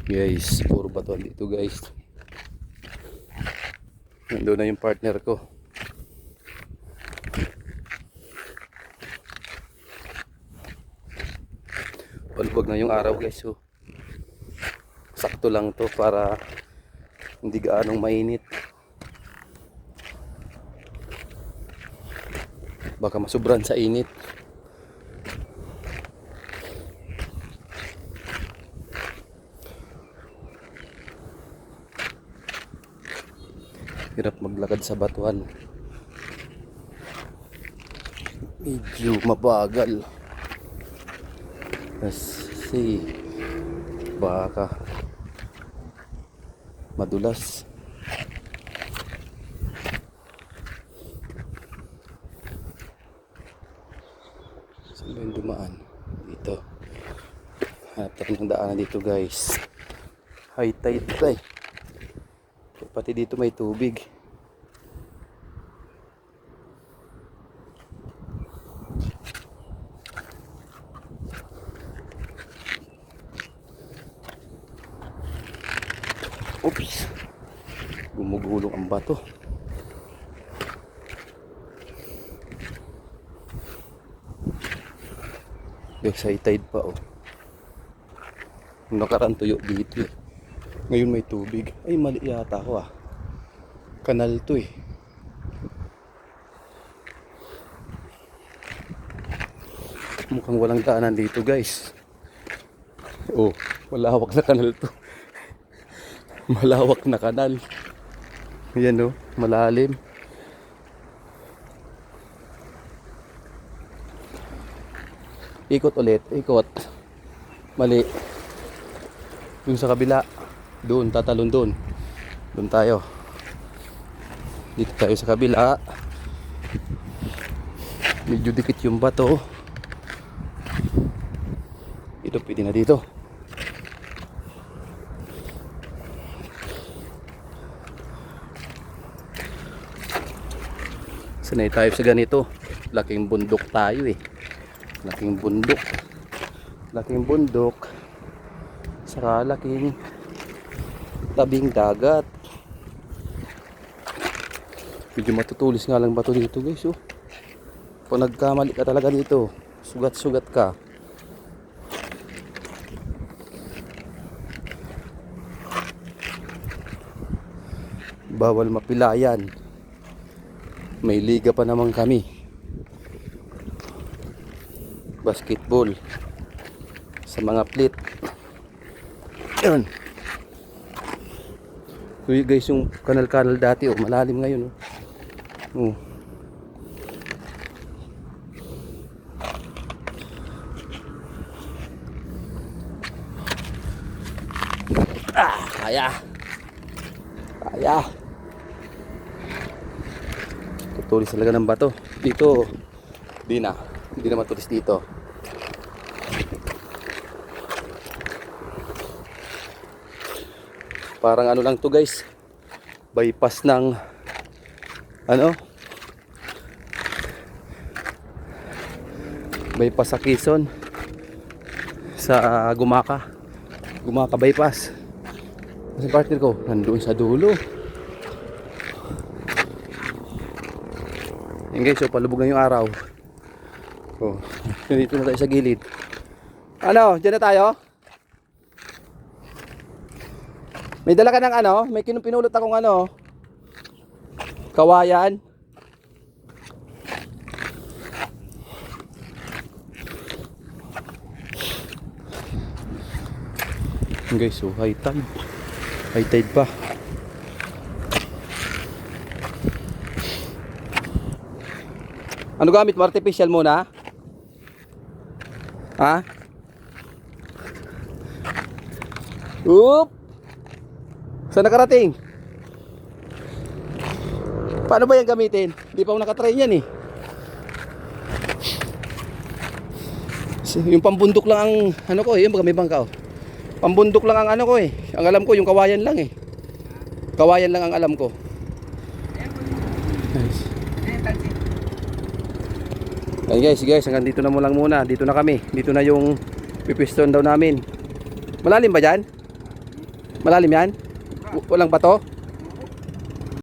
Guys, puro batuan dito guys. Nandun na yung partner ko. Palubog na yung araw guys. So, sakto lang to para hindi gaanong mainit. Baka masubran sa init. Hirap maglakad sa batuan. Medyo mabagal. Kasi baka madulas. Saan ba yung dumaan? Dito. Hanap tayo ng daanan dito guys. High tide tayo. Pati dito may tubig. Oops. Gumugulong ang bato. Guys, high tide pa oh. Nakaraan tuyo dito eh. Ngayon may tubig. Ay, mali yata ako ah. Kanal to eh. Mukhang walang daanan dito guys. Oh, malawak na kanal to. Malawak na kanal. Yan oh, malalim. Ikot ulit, ikot. Mali. Yung sa kabila. Doon, tatalon doon. Doon tayo. Dito tayo sa kabila. Medyo dikit yung bato. Ito pwede na dito. Sanay tayo sa ganito. Laking bundok tayo eh. Laking bundok. Laking bundok. Saka laking tabing dagat. Medyo matutulis nga lang bato dito guys oh. Kung nagkamali ka talaga dito, sugat-sugat ka. Bawal mapilayan. May liga pa naman kami. Basketball. Sa mga plit. Yan. So guys, yung kanal-kanal dati oh, malalim ngayon oh. Kaya. Kaya. Tutulis talaga ng bato. Dito, di na. Hindi na matulis dito. Parang ano lang to guys, bypass ng ano, bypass sa Quezon, sa Gumaka bypass. Kasi partner ko nandoon sa dulo. Yan guys, so palubog na yung araw. Oh, dito na tayo sa gilid. Ano, dyan na tayo. May dala ka ng ano? May pinulot akong ano? Kawayan. Guys, so high tide. High tide pa. Ano gamit mo? Artificial muna? Ha? Oop! Saan nakarating? Paano ba yan gamitin? Hindi pa ako nakatrain yan eh. Yung pambundok lang ang ano ko eh. Yung may bangka oh. Pambundok lang ang ano ko eh. Ang alam ko yung kawayan lang eh. Kawayan lang ang alam ko. Nice. Ayan guys, hanggang dito na mo lang muna. Dito na kami. Dito na yung pipiston daw namin. Malalim ba dyan? Malalim yan? Walang bato?